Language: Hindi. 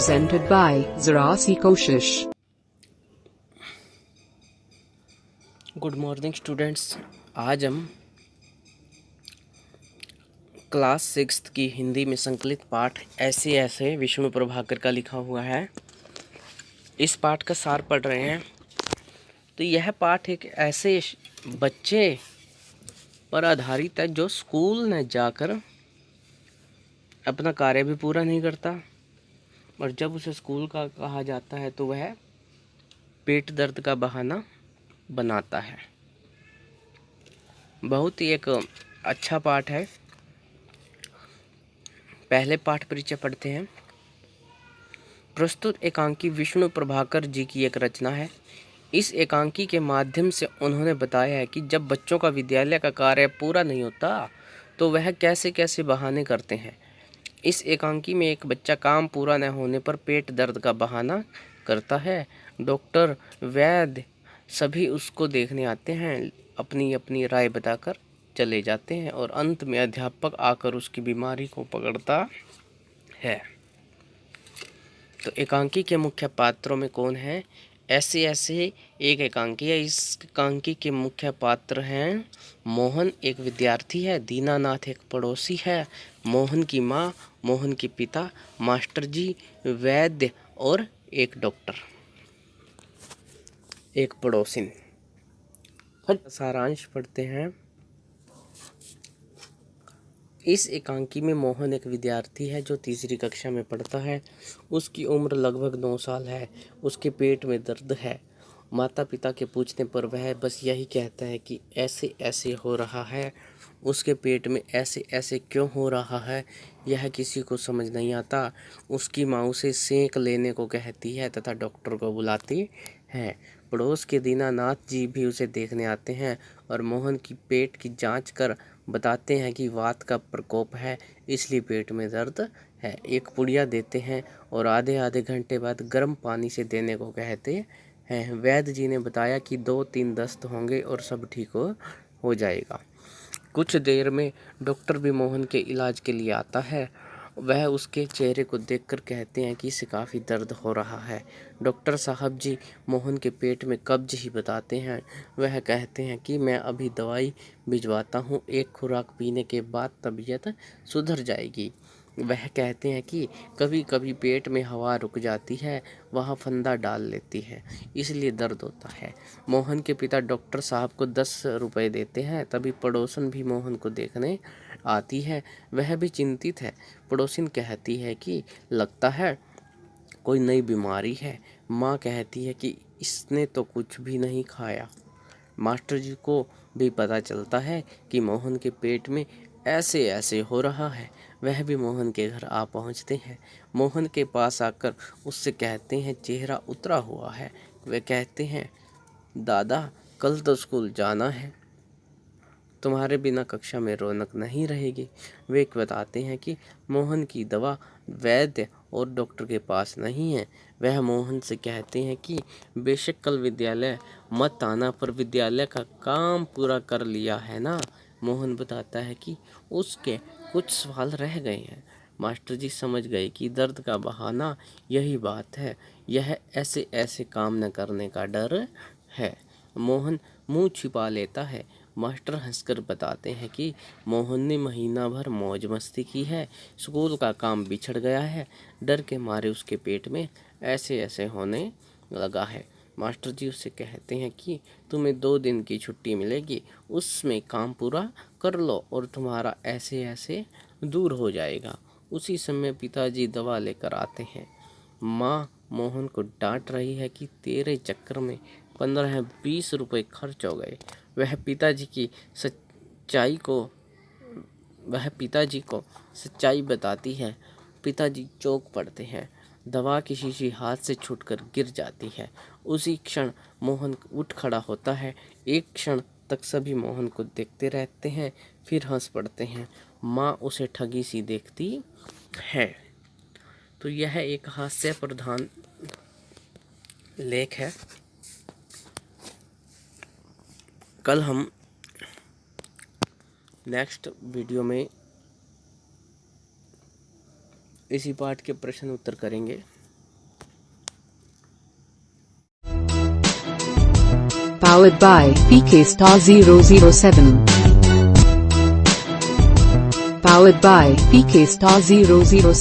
presented by Zarasi Koshish. Good morning students. आज हम क्लास 6 की हिंदी में संकलित पाठ ऐसे ऐसे विष्णु प्रभाकर का लिखा हुआ है, इस पाठ का सार पढ़ रहे हैं। तो यह पाठ एक ऐसे बच्चे पर आधारित है जो स्कूल में जाकर अपना कार्य भी पूरा नहीं करता, और जब उसे स्कूल का कहा जाता है तो वह पेट दर्द का बहाना बनाता है। बहुत ही एक अच्छा पाठ है। पहले पाठ परिचय पढ़ते हैं। प्रस्तुत एकांकी विष्णु प्रभाकर जी की एक रचना है। इस एकांकी के माध्यम से उन्होंने बताया है कि जब बच्चों का विद्यालय का कार्य पूरा नहीं होता तो वह कैसे कैसे बहाने करते हैं। इस एकांकी में एक बच्चा काम पूरा न होने पर पेट दर्द का बहाना करता है। डॉक्टर, वैद्य सभी उसको देखने आते हैं, अपनी अपनी राय बताकर चले जाते हैं, और अंत में अध्यापक आकर उसकी बीमारी को पकड़ता है। तो एकांकी के मुख्य पात्रों में कौन है? ऐसे ऐसे एक एकांकी है। इस एकांकी के मुख्य पात्र हैं मोहन एक विद्यार्थी है, दीनानाथ एक पड़ोसी है, मोहन की माँ, मोहन के पिता, मास्टर जी, वैद्य और एक डॉक्टर, एक पड़ोसिन। सारांश पढ़ते हैं। इस एकांकी में मोहन एक विद्यार्थी है जो तीसरी कक्षा में पढ़ता है। उसकी उम्र लगभग 9 साल है। उसके पेट में दर्द है। माता पिता के पूछने पर वह बस यही कहता है कि ऐसे ऐसे हो रहा है। उसके पेट में ऐसे ऐसे क्यों हो रहा है यह किसी को समझ नहीं आता। उसकी माँ उसे सेंक लेने को कहती है तथा डॉक्टर को बुलाती है। पड़ोस के दीनानाथ जी भी उसे देखने आते हैं और मोहन की पेट की जांच कर बताते हैं कि वात का प्रकोप है, इसलिए पेट में दर्द है। एक पुड़िया देते हैं और आधे आधे घंटे बाद गर्म पानी से देने को कहते हैं। वैद्य जी ने बताया कि 2-3 दस्त होंगे और सब ठीक हो जाएगा। कुछ देर में डॉक्टर भी मोहन के इलाज के लिए आता है। वह उसके चेहरे को देखकर कहते हैं कि इसे काफ़ी दर्द हो रहा है। डॉक्टर साहब जी मोहन के पेट में कब्ज ही बताते हैं। वह कहते हैं कि मैं अभी दवाई भिजवाता हूँ, एक खुराक पीने के बाद तबीयत सुधर जाएगी। वह कहते हैं कि कभी कभी पेट में हवा रुक जाती है, वह फंदा डाल लेती है, इसलिए दर्द होता है। मोहन के पिता डॉक्टर साहब को 10 रुपए देते हैं। तभी पड़ोसन भी मोहन को देखने आती है। वह भी चिंतित है। पड़ोसिन कहती है कि लगता है कोई नई बीमारी है। माँ कहती है कि इसने तो कुछ भी नहीं खाया। मास्टर जी को भी पता चलता है कि मोहन के पेट में ऐसे ऐसे हो रहा है। वह भी मोहन के घर आ पहुंचते हैं। मोहन के पास आकर उससे कहते हैं चेहरा उतरा हुआ है। वे कहते हैं दादा, कल तो स्कूल जाना है, तुम्हारे बिना कक्षा में रौनक नहीं रहेगी। वे बताते हैं कि मोहन की दवा वैद्य और डॉक्टर के पास नहीं है। वह मोहन से कहते हैं कि बेशक कल विद्यालय मत आना, पर विद्यालय का काम पूरा कर लिया है ना। मोहन बताता है कि उसके कुछ सवाल रह गए हैं। मास्टर जी समझ गए कि दर्द का बहाना यही बात है, यह ऐसे ऐसे काम न करने का डर है। मोहन मुंह छिपा लेता है। मास्टर हंसकर बताते हैं कि मोहन ने महीना भर मौज मस्ती की है, स्कूल का काम बिछड़ गया है, डर के मारे उसके पेट में ऐसे ऐसे होने लगा है। मास्टर जी उससे कहते हैं कि तुम्हें 2 दिन की छुट्टी मिलेगी, उसमें काम पूरा कर लो और तुम्हारा ऐसे ऐसे दूर हो जाएगा। उसी समय पिताजी दवा लेकर आते हैं। माँ मोहन को डांट रही है कि तेरे चक्कर में 15-20 रुपए खर्च हो गए। वह पिताजी को सच्चाई बताती है। पिताजी चौंक पड़ते हैं। दवा की शीशी हाथ से छूटकर गिर जाती है। उसी क्षण मोहन उठ खड़ा होता है। एक क्षण तक सभी मोहन को देखते रहते हैं, फिर हंस पड़ते हैं। माँ उसे ठगी सी देखती है। तो यह एक हास्य प्रधान लेख है। कल हम नेक्स्ट वीडियो में इसी पाठ के प्रश्न उत्तर करेंगे। Powered by PK Star 007. Powered by PK Star 007.